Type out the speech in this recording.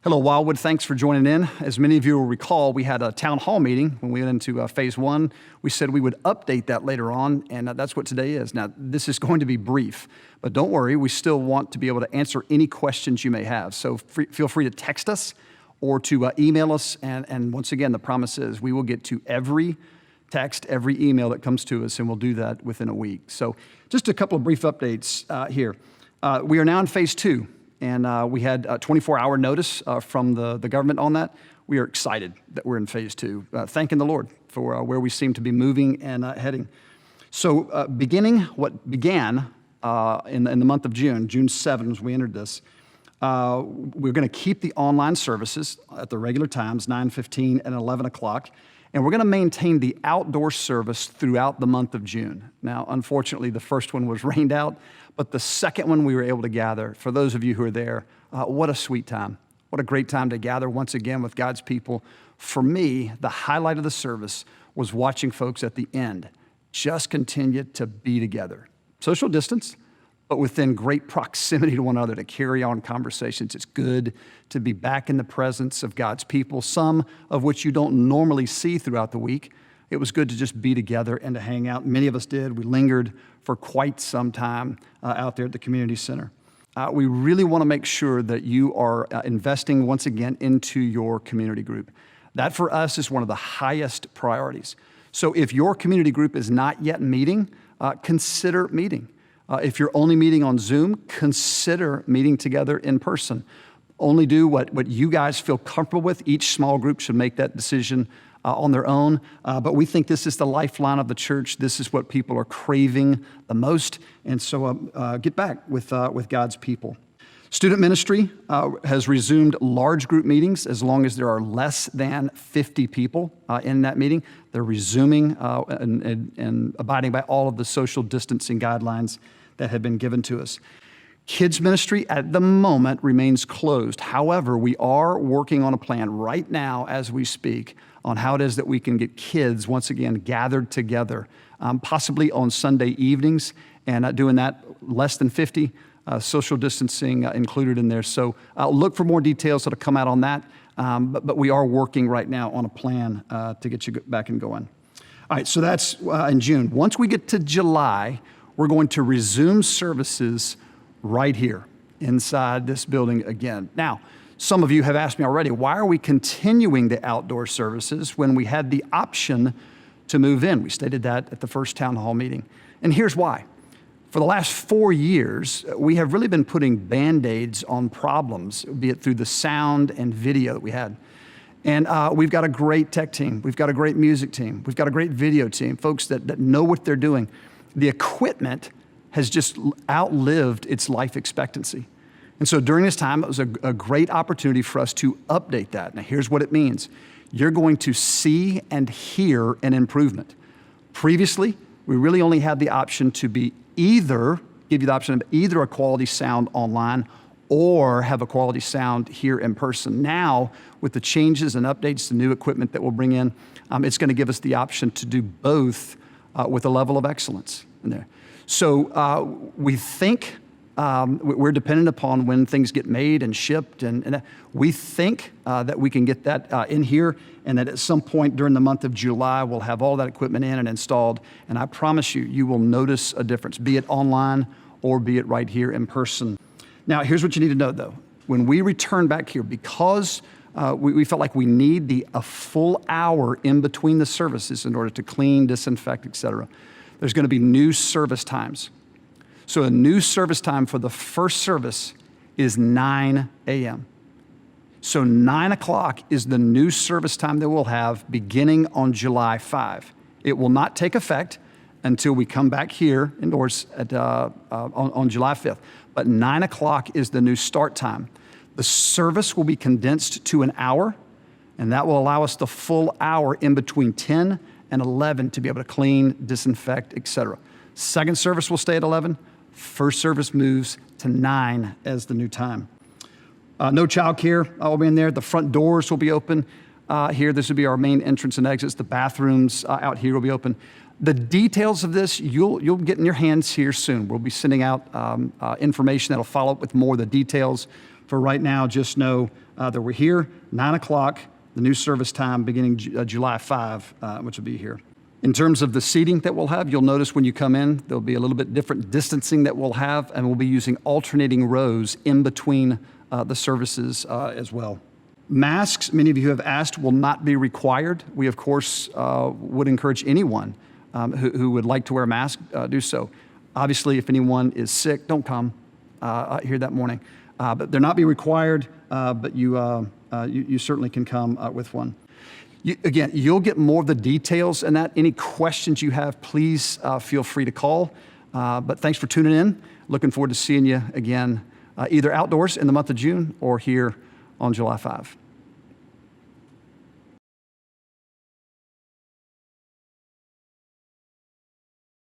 Hello, Wildwood. Thanks for joining in. As many of you will recall, we had a town hall meeting when we went into phase one. We said we would update that later on, and that's what today is. Now, this is going to be brief, but don't worry, we still want to be able to answer any questions you may have. So feel free to text us or to email us, and once again, the promise is we will get to every text, every email that comes to us, and we'll do that within a week. So just a couple of brief updates here. We are now in phase two. And we had a 24-hour notice from the government on that. We are excited that we're in phase two, thanking the Lord for where we seem to be moving and heading. So what began in the month of June 7th, as we entered this, we're going to keep the online services at the regular times, 9:15 and 11 o'clock. And we're going to maintain the outdoor service throughout the month of June. Now, unfortunately, the first one was rained out, but the second one we were able to gather. For those of you who are there, what a sweet time. What a great time to gather once again with God's people. For me, the highlight of the service was watching folks at the end just continue to be together. Social distance, but within great proximity to one another to carry on conversations. It's good to be back in the presence of God's people, some of which you don't normally see throughout the week. It was good to just be together and to hang out. Many of us did. We lingered for quite some time out there at the community center. We really want to make sure that you are investing once again into your community group. That for us is one of the highest priorities. So if your community group is not yet meeting, consider meeting. If you're only meeting on Zoom, consider meeting together in person. Only do what you guys feel comfortable with. Each small group should make that decision on their own. But we think this is the lifeline of the church. This is what people are craving the most. And so get back with God's people. Student ministry has resumed large group meetings as long as there are less than 50 people in that meeting. They're resuming and abiding by all of the social distancing guidelines that have been given to us. Kids ministry at the moment remains closed. However, we are working on a plan right now as we speak on how it is that we can get kids once again gathered together, possibly on Sunday evenings, and doing that less than 50. Social distancing included in there. So look for more details that'll come out on that. But we are working right now on a plan to get you back and going. All right, so that's in June. Once we get to July, we're going to resume services right here inside this building again. Now, some of you have asked me already, why are we continuing the outdoor services when we had the option to move in? We stated that at the first town hall meeting. And here's why. For the last 4 years, we have really been putting Band-Aids on problems, be it through the sound and video that we had. And we've got a great tech team. We've got a great music team. We've got a great video team, folks that know what they're doing. The equipment has just outlived its life expectancy. And so during this time, it was a great opportunity for us to update that. Now, here's what it means. You're going to see and hear an improvement. Previously, we really only had the option to give you the option of either a quality sound online or have a quality sound here in person. Now, with the changes and updates, the new equipment that we'll bring in, it's going to give us the option to do both with a level of excellence in there. So we think we're dependent upon when things get made and shipped, and we think that we can get that in here, and that at some point during the month of July, we'll have all that equipment in and installed, and I promise you, you will notice a difference, be it online or be it right here in person. Now, here's what you need to know, though. When we return back here, because we felt like we need a full hour in between the services in order to clean, disinfect, et cetera, there's going to be new service times. So a new service time for the first service is 9 a.m. So 9 o'clock is the new service time that we'll have beginning on July 5. It will not take effect until we come back here indoors on July 5th. But 9 o'clock is the new start time. The service will be condensed to an hour, and that will allow us the full hour in between 10 and 11 to be able to clean, disinfect, et cetera. Second service will stay at 11. First service moves to 9 as the new time. No child care will be in there. The front doors will be open here. This will be our main entrance and exits. The bathrooms out here will be open. The details of this, you'll get in your hands here soon. We'll be sending out information that'll follow up with more of the details. For right now, just know that we're here, 9 o'clock, the new service time beginning July 5, which will be here. In terms of the seating that we'll have, you'll notice when you come in, there'll be a little bit different distancing that we'll have, and we'll be using alternating rows in between the services as well. Masks, many of you have asked, will not be required. We, of course, would encourage anyone who would like to wear a mask, do so. Obviously, if anyone is sick, don't come here that morning. But they're not be required, but you certainly can come with one. Again, you'll get more of the details in that. Any questions you have, please feel free to call. But thanks for tuning in. Looking forward to seeing you again, either outdoors in the month of June or here on July 5.